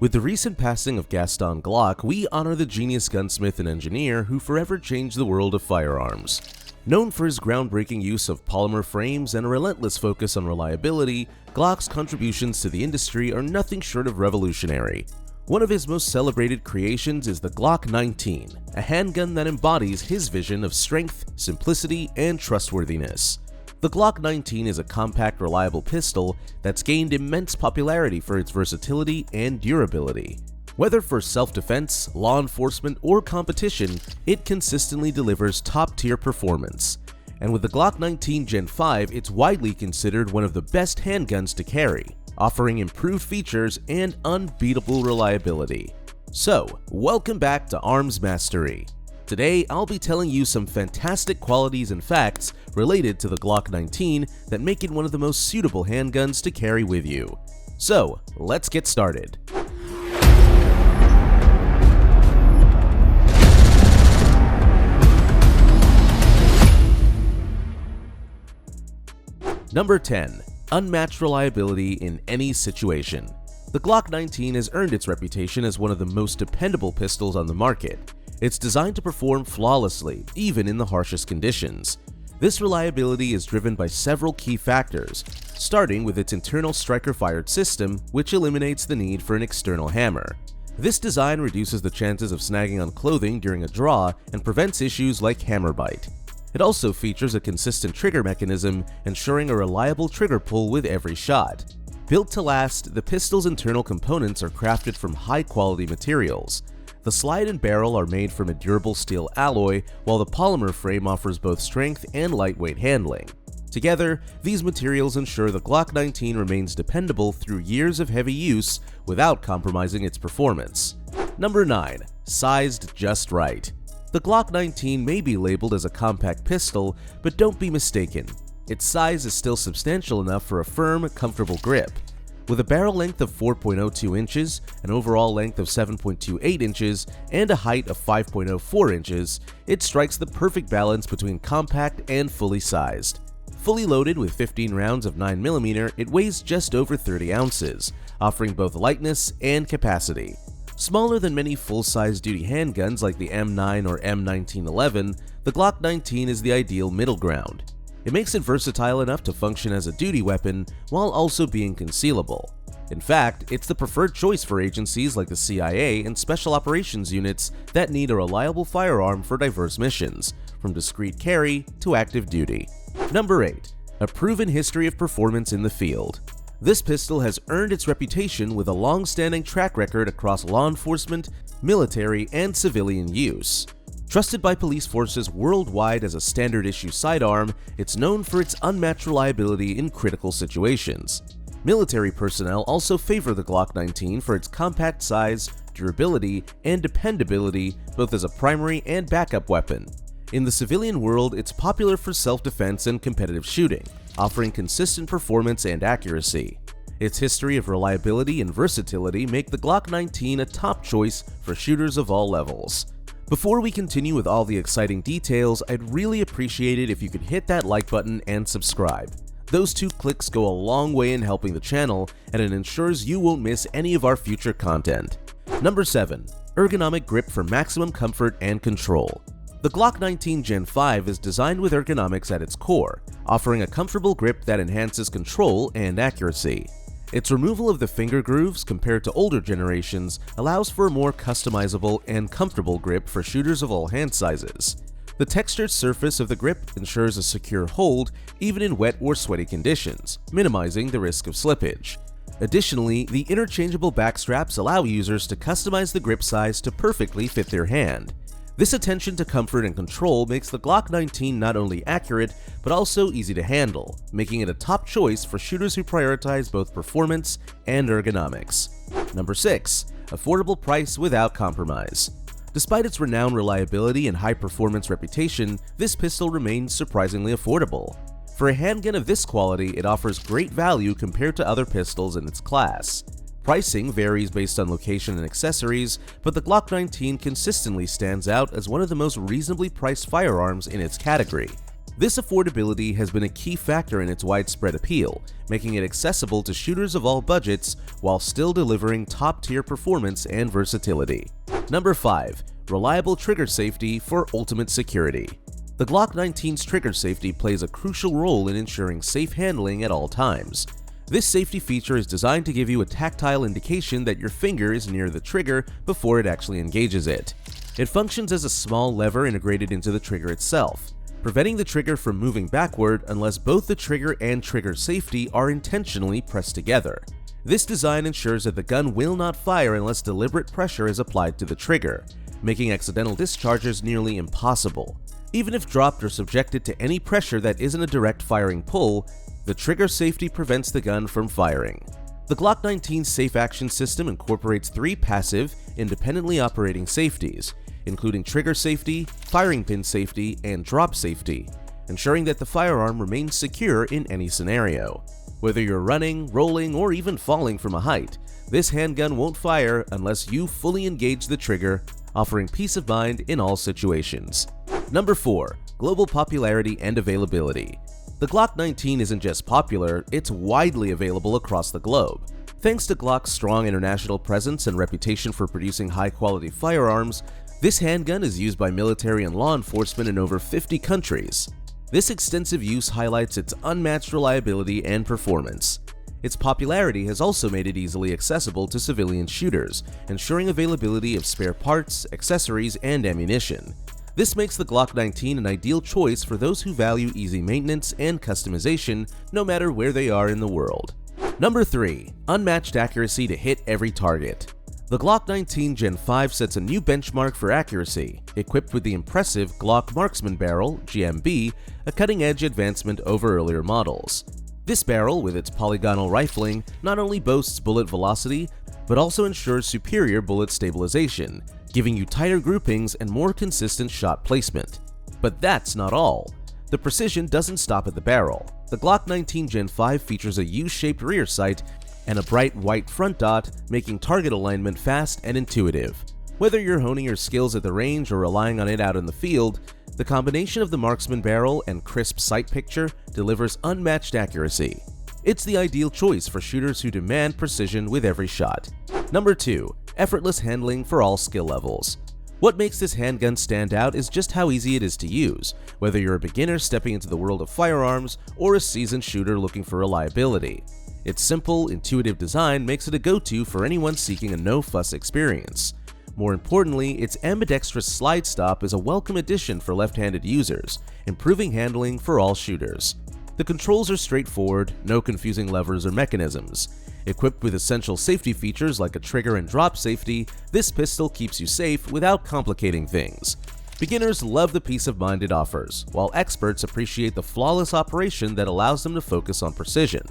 With the recent passing of Gaston Glock, we honor the genius gunsmith and engineer who forever changed the world of firearms. Known for his groundbreaking use of polymer frames and a relentless focus on reliability, Glock's contributions to the industry are nothing short of revolutionary. One of his most celebrated creations is the Glock 19, a handgun that embodies his vision of strength, simplicity, and trustworthiness. The Glock 19 is a compact, reliable pistol that's gained immense popularity for its versatility and durability. Whether for self-defense, law enforcement, or competition, it consistently delivers top-tier performance. And with the Glock 19 Gen 5, it's widely considered one of the best handguns to carry, offering improved features and unbeatable reliability. So, welcome back to Arms Mastery. Today, I'll be telling you some fantastic qualities and facts related to the Glock 19 that make it one of the most suitable handguns to carry with you. So, let's get started. Number 10. Unmatched reliability in any situation. The Glock 19 has earned its reputation as one of the most dependable pistols on the market. It's designed to perform flawlessly, even in the harshest conditions. This reliability is driven by several key factors, starting with its internal striker-fired system, which eliminates the need for an external hammer. This design reduces the chances of snagging on clothing during a draw and prevents issues like hammer bite. It also features a consistent trigger mechanism, ensuring a reliable trigger pull with every shot. Built to last, the pistol's internal components are crafted from high-quality materials. The slide and barrel are made from a durable steel alloy, while the polymer frame offers both strength and lightweight handling. Together, these materials ensure the Glock 19 remains dependable through years of heavy use without compromising its performance. Number 9. Sized just right. The Glock 19 may be labeled as a compact pistol, but don't be mistaken. Its size is still substantial enough for a firm, comfortable grip. With a barrel length of 4.02 inches, an overall length of 7.28 inches, and a height of 5.04 inches, it strikes the perfect balance between compact and fully sized. Fully loaded with 15 rounds of 9mm, it weighs just over 30 ounces, offering both lightness and capacity. Smaller than many full-size duty handguns like the M9 or M1911, the Glock 19 is the ideal middle ground. It makes it versatile enough to function as a duty weapon while also being concealable. In fact, it's the preferred choice for agencies like the CIA and special operations units that need a reliable firearm for diverse missions, from discreet carry to active duty. Number 8. A proven history of performance in the field. This pistol has earned its reputation with a long-standing track record across law enforcement, military, and civilian use. Trusted by police forces worldwide as a standard-issue sidearm, it's known for its unmatched reliability in critical situations. Military personnel also favor the Glock 19 for its compact size, durability, and dependability both as a primary and backup weapon. In the civilian world, it's popular for self-defense and competitive shooting, offering consistent performance and accuracy. Its history of reliability and versatility make the Glock 19 a top choice for shooters of all levels. Before we continue with all the exciting details, I'd really appreciate it if you could hit that like button and subscribe. Those 2 clicks go a long way in helping the channel, and it ensures you won't miss any of our future content. Number 7. Ergonomic grip for maximum comfort and control. The Glock 19 Gen 5 is designed with ergonomics at its core, offering a comfortable grip that enhances control and accuracy. Its removal of the finger grooves compared to older generations allows for a more customizable and comfortable grip for shooters of all hand sizes. The textured surface of the grip ensures a secure hold even in wet or sweaty conditions, minimizing the risk of slippage. Additionally, the interchangeable back straps allow users to customize the grip size to perfectly fit their hand. This attention to comfort and control makes the Glock 19 not only accurate, but also easy to handle, making it a top choice for shooters who prioritize both performance and ergonomics. Number 6. Affordable price without compromise. Despite its renowned reliability and high-performance reputation, this pistol remains surprisingly affordable. For a handgun of this quality, it offers great value compared to other pistols in its class. Pricing varies based on location and accessories, but the Glock 19 consistently stands out as one of the most reasonably priced firearms in its category. This affordability has been a key factor in its widespread appeal, making it accessible to shooters of all budgets while still delivering top-tier performance and versatility. Number 5. Reliable trigger safety for ultimate security. The Glock 19's trigger safety plays a crucial role in ensuring safe handling at all times. This safety feature is designed to give you a tactile indication that your finger is near the trigger before it actually engages it. It functions as a small lever integrated into the trigger itself, preventing the trigger from moving backward unless both the trigger and trigger safety are intentionally pressed together. This design ensures that the gun will not fire unless deliberate pressure is applied to the trigger, making accidental discharges nearly impossible. Even if dropped or subjected to any pressure that isn't a direct firing pull, the trigger safety prevents the gun from firing. The Glock 19's safe action system incorporates 3 passive, independently operating safeties, including trigger safety, firing pin safety, and drop safety, ensuring that the firearm remains secure in any scenario. Whether you're running, rolling, or even falling from a height, this handgun won't fire unless you fully engage the trigger, offering peace of mind in all situations. Number 4. Global popularity and availability. The Glock 19 isn't just popular, it's widely available across the globe. Thanks to Glock's strong international presence and reputation for producing high-quality firearms, this handgun is used by military and law enforcement in over 50 countries. This extensive use highlights its unmatched reliability and performance. Its popularity has also made it easily accessible to civilian shooters, ensuring availability of spare parts, accessories, and ammunition. This makes the Glock 19 an ideal choice for those who value easy maintenance and customization no matter where they are in the world. Number 3. Unmatched accuracy to hit every target. The Glock 19 Gen 5 sets a new benchmark for accuracy, equipped with the impressive Glock Marksman Barrel (GMB), a cutting-edge advancement over earlier models. This barrel, with its polygonal rifling, not only boasts bullet velocity, but also ensures superior bullet stabilization, giving you tighter groupings and more consistent shot placement. But that's not all. The precision doesn't stop at the barrel. The Glock 19 Gen 5 features a U-shaped rear sight and a bright white front dot, making target alignment fast and intuitive. Whether you're honing your skills at the range or relying on it out in the field, the combination of the Marksman Barrel and crisp sight picture delivers unmatched accuracy. It's the ideal choice for shooters who demand precision with every shot. Number 2. Effortless handling for all skill levels. What makes this handgun stand out is just how easy it is to use, whether you're a beginner stepping into the world of firearms or a seasoned shooter looking for reliability. Its simple, intuitive design makes it a go-to for anyone seeking a no-fuss experience. More importantly, its ambidextrous slide stop is a welcome addition for left-handed users, improving handling for all shooters. The controls are straightforward, no confusing levers or mechanisms. Equipped with essential safety features like a trigger and drop safety, this pistol keeps you safe without complicating things. Beginners love the peace of mind it offers, while experts appreciate the flawless operation that allows them to focus on precision.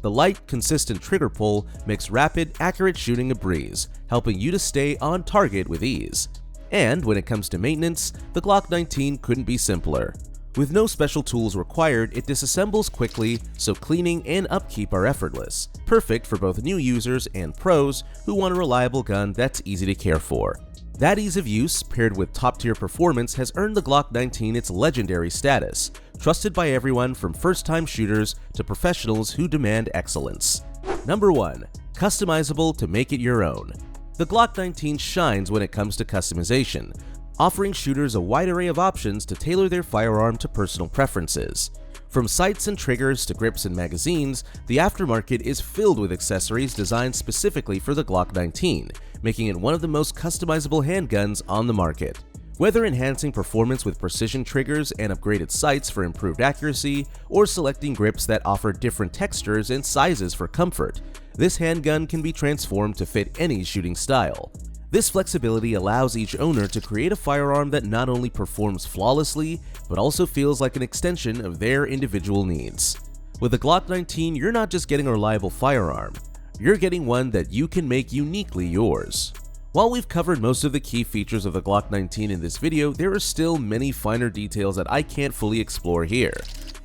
The light, consistent trigger pull makes rapid, accurate shooting a breeze, helping you to stay on target with ease. And when it comes to maintenance, the Glock 19 couldn't be simpler. With no special tools required, it disassembles quickly, so cleaning and upkeep are effortless, perfect for both new users and pros who want a reliable gun that's easy to care for. That ease of use, paired with top-tier performance, has earned the Glock 19 its legendary status, trusted by everyone from first-time shooters to professionals who demand excellence. Number 1. Customizable to make it your own. The Glock 19 shines when it comes to customization, offering shooters a wide array of options to tailor their firearm to personal preferences. From sights and triggers to grips and magazines, the aftermarket is filled with accessories designed specifically for the Glock 19, making it one of the most customizable handguns on the market. Whether enhancing performance with precision triggers and upgraded sights for improved accuracy, or selecting grips that offer different textures and sizes for comfort, this handgun can be transformed to fit any shooting style. This flexibility allows each owner to create a firearm that not only performs flawlessly, but also feels like an extension of their individual needs. With the Glock 19, you're not just getting a reliable firearm, you're getting one that you can make uniquely yours. While we've covered most of the key features of the Glock 19 in this video, there are still many finer details that I can't fully explore here.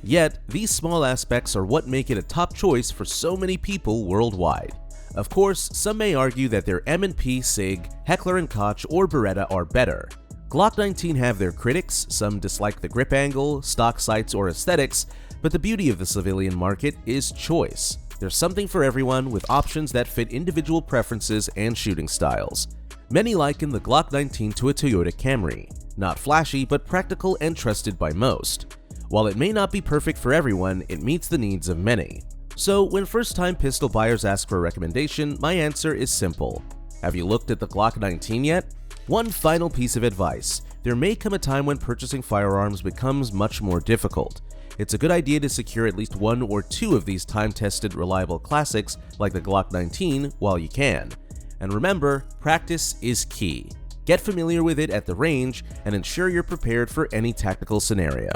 Yet, these small aspects are what make it a top choice for so many people worldwide. Of course, some may argue that their M&P, SIG, Heckler & Koch, or Beretta are better. Glock 19 have their critics, some dislike the grip angle, stock sights, or aesthetics, but the beauty of the civilian market is choice. There's something for everyone with options that fit individual preferences and shooting styles. Many liken the Glock 19 to a Toyota Camry. Not flashy, but practical and trusted by most. While it may not be perfect for everyone, it meets the needs of many. So when first-time pistol buyers ask for a recommendation, my answer is simple. Have you looked at the Glock 19 yet? One final piece of advice. There may come a time when purchasing firearms becomes much more difficult. It's a good idea to secure at least one or two of these time-tested, reliable classics like the Glock 19 while you can. And remember, practice is key. Get familiar with it at the range and ensure you're prepared for any tactical scenario.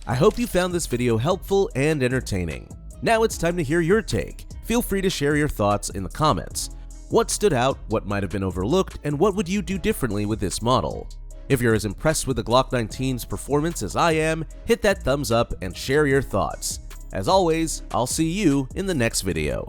I hope you found this video helpful and entertaining. Now it's time to hear your take. Feel free to share your thoughts in the comments. What stood out, what might have been overlooked, and what would you do differently with this model? If you're as impressed with the Glock 19's performance as I am, hit that thumbs up and share your thoughts. As always, I'll see you in the next video.